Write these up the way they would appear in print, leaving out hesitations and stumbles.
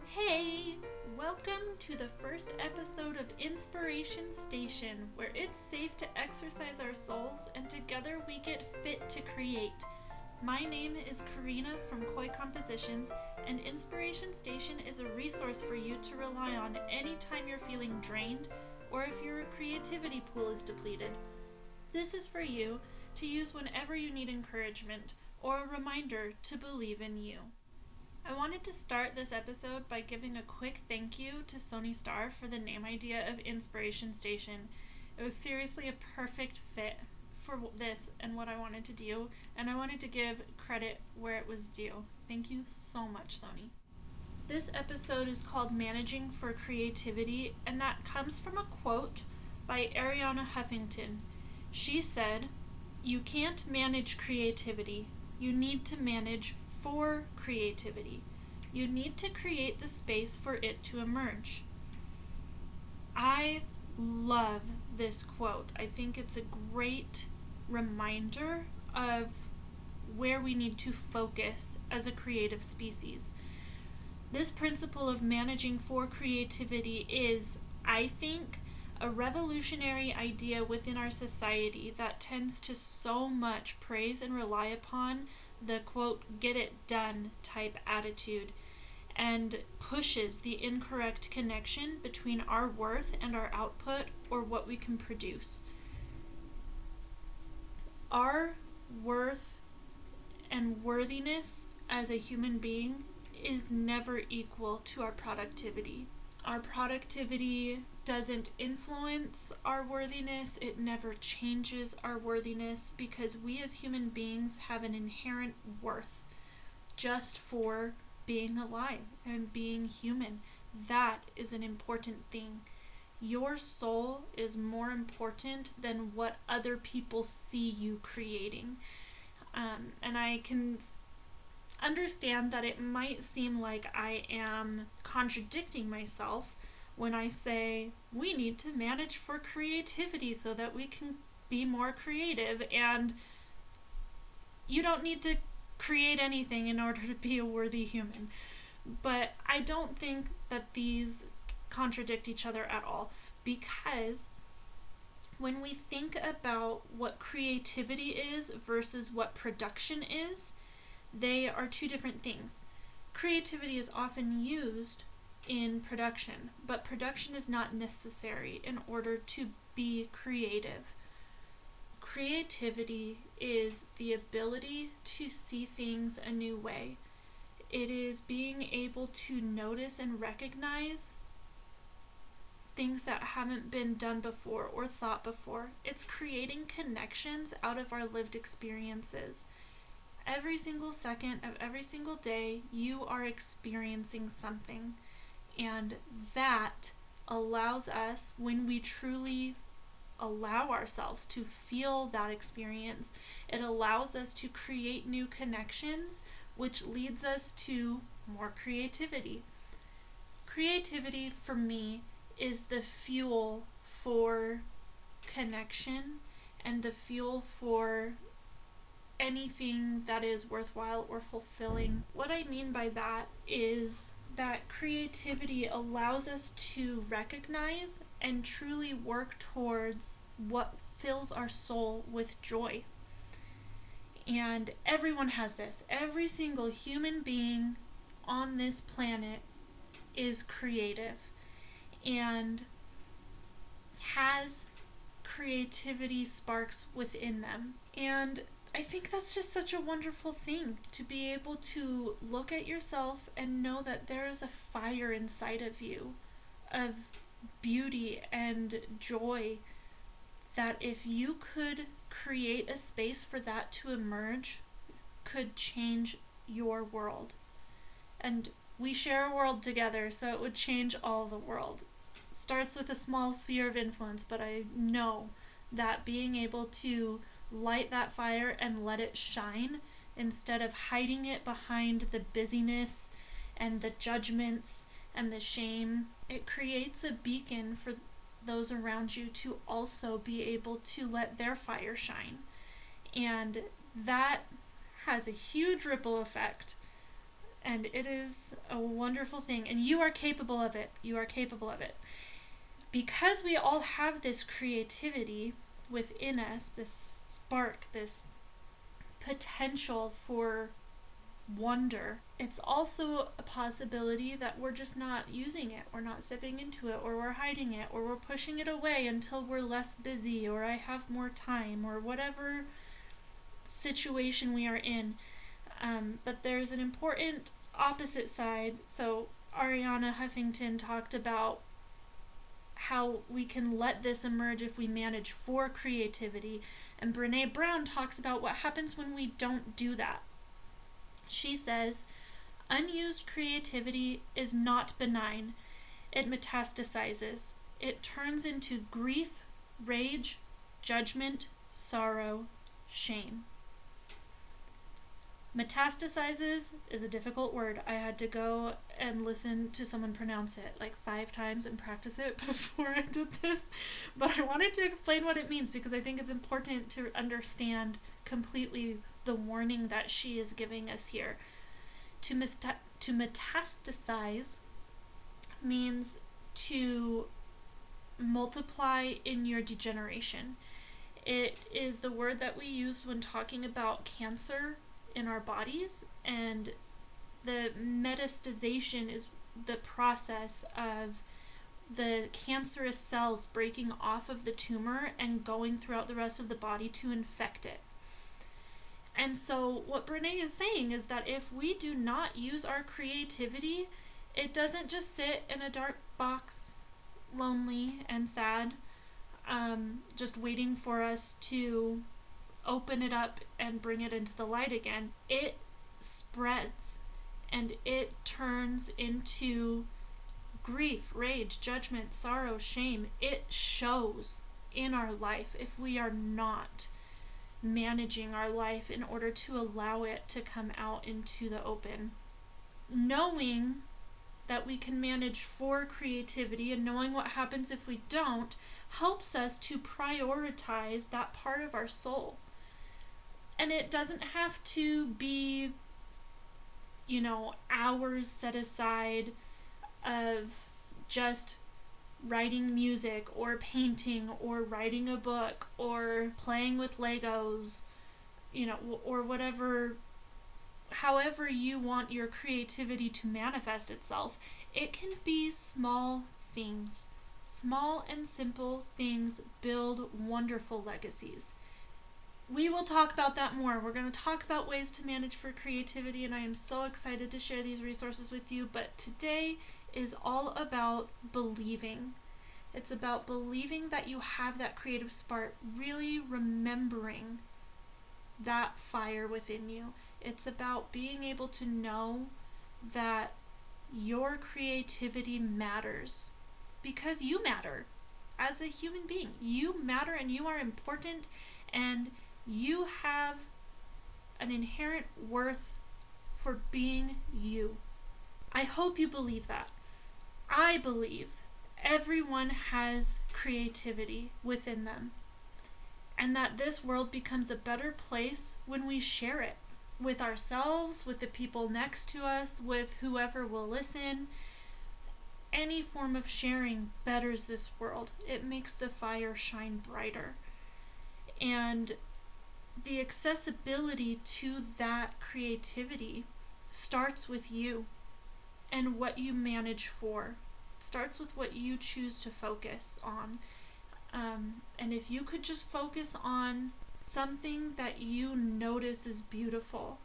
Hey! Welcome to the first episode of Inspiration Station, where it's safe to exercise our souls and together we get fit to create. My name is Karina from Koi Compositions, and Inspiration Station is a resource for you to rely on anytime you're feeling drained or if your creativity pool is depleted. This is for you to use whenever you need encouragement or a reminder to believe in you. I wanted to start this episode by giving a quick thank you to Sony Star for the name idea of Inspiration Station. It was seriously a perfect fit for this and what I wanted to do, and I wanted to give credit where it was due. Thank you so much, Sony. This episode is called Managing for Creativity, and that comes from a quote by Arianna Huffington. She said, "You can't manage creativity. You need to manage for creativity. You need to create the space for it to emerge." I love this quote. I think it's a great reminder of where we need to focus as a creative species. This principle of managing for creativity is, I think, a revolutionary idea within our society that tends to so much praise and rely upon the quote, get it done type attitude, and pushes the incorrect connection between our worth and our output or what we can produce. Our worth and worthiness as a human being is never equal to our productivity. Our productivity doesn't influence our worthiness. It never changes our worthiness because we as human beings have an inherent worth just for being alive and being human. That is an important thing. Your soul is more important than what other people see you creating. And I can understand that it might seem like I am contradicting myself when I say we need to manage for creativity so that we can be more creative, and you don't need to create anything in order to be a worthy human. But I don't think that these contradict each other at all, because when we think about what creativity is versus what production is, they are two different things. Creativity is often used in production, but production is not necessary in order to be creative. Creativity is the ability to see things a new way. It is being able to notice and recognize things that haven't been done before or thought before. It's creating connections out of our lived experiences. Every single second of every single day, you are experiencing something. And that allows us, when we truly allow ourselves to feel that experience, it allows us to create new connections, which leads us to more creativity. Creativity, for me, is the fuel for connection and the fuel for anything that is worthwhile or fulfilling. What I mean by that is that creativity allows us to recognize and truly work towards what fills our soul with joy. And everyone has this. Every single human being on this planet is creative and has creativity sparks within them. And I think that's just such a wonderful thing, to be able to look at yourself and know that there is a fire inside of you of beauty and joy, that if you could create a space for that to emerge, could change your world. And we share a world together, so it would change all the world. It starts with a small sphere of influence, but I know that being able to light that fire and let it shine instead of hiding it behind the busyness and the judgments and the shame, it creates a beacon for those around you to also be able to let their fire shine. And that has a huge ripple effect And it is a wonderful thing. And you are capable of it. You are capable of it. Because we all have this creativity within us, this spark, this potential for wonder, it's also a possibility that we're just not using it, we're not stepping into it, or we're hiding it, or we're pushing it away until we're less busy, or I have more time, or whatever situation we are in. But there's an important opposite side. So Ariana Huffington talked about how we can let this emerge if we manage for creativity, and Brene Brown talks about what happens when we don't do that. She says, unused creativity is not benign. It metastasizes. It turns into grief, rage, judgment, sorrow, shame. Metastasizes is a difficult word. I had to go and listen to someone pronounce it like 5 times and practice it before I did this. But I wanted to explain what it means because I think it's important to understand completely the warning that she is giving us here. To metastasize means to multiply in your degeneration. It is the word that we use when talking about cancer in our bodies, and the metastasization is the process of the cancerous cells breaking off of the tumor and going throughout the rest of the body to infect it. And so what Brene is saying is that if we do not use our creativity, it doesn't just sit in a dark box, lonely and sad, just waiting for us to open it up and bring it into the light again. It spreads and it turns into grief, rage, judgment, sorrow, shame. It shows in our life if we are not managing our life in order to allow it to come out into the open. Knowing that we can manage for creativity and knowing what happens if we don't helps us to prioritize that part of our soul. And it doesn't have to be, hours set aside of just writing music or painting or writing a book or playing with Legos, or whatever, however you want your creativity to manifest itself. It can be small things. Small and simple things build wonderful legacies. We will talk about that more. We're going to talk about ways to manage for creativity, and I am so excited to share these resources with you. But today is all about believing. It's about believing that you have that creative spark, really remembering that fire within you. It's about being able to know that your creativity matters because you matter as a human being. You matter and you are important, and you have an inherent worth for being you. I hope you believe that. I believe everyone has creativity within them, and that this world becomes a better place when we share it with ourselves, with the people next to us, with whoever will listen. Any form of sharing betters this world. It makes the fire shine brighter. And the accessibility to that creativity starts with you and what you manage for. It starts with what you choose to focus on. And if you could just focus on something that you notice is beautiful,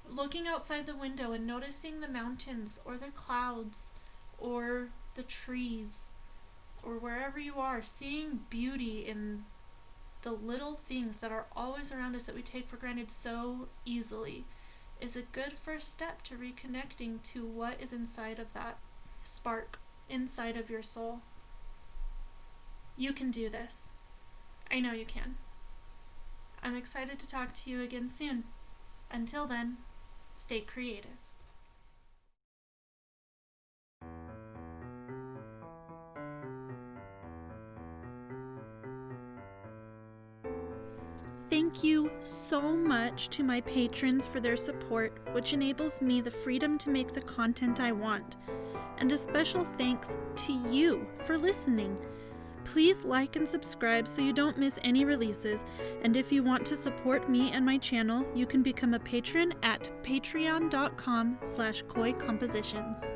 looking outside the window and noticing the mountains or the clouds or the trees or wherever you are, seeing beauty in the little things that are always around us that we take for granted so easily, is a good first step to reconnecting to what is inside of that spark, inside of your soul. You can do this. I know you can. I'm excited to talk to you again soon. Until then, stay creative. Thank you so much to my patrons for their support, which enables me the freedom to make the content I want. And a special thanks to you for listening. Please like and subscribe so you don't miss any releases, and if you want to support me and my channel, you can become a patron at patreon.com/koicompositions.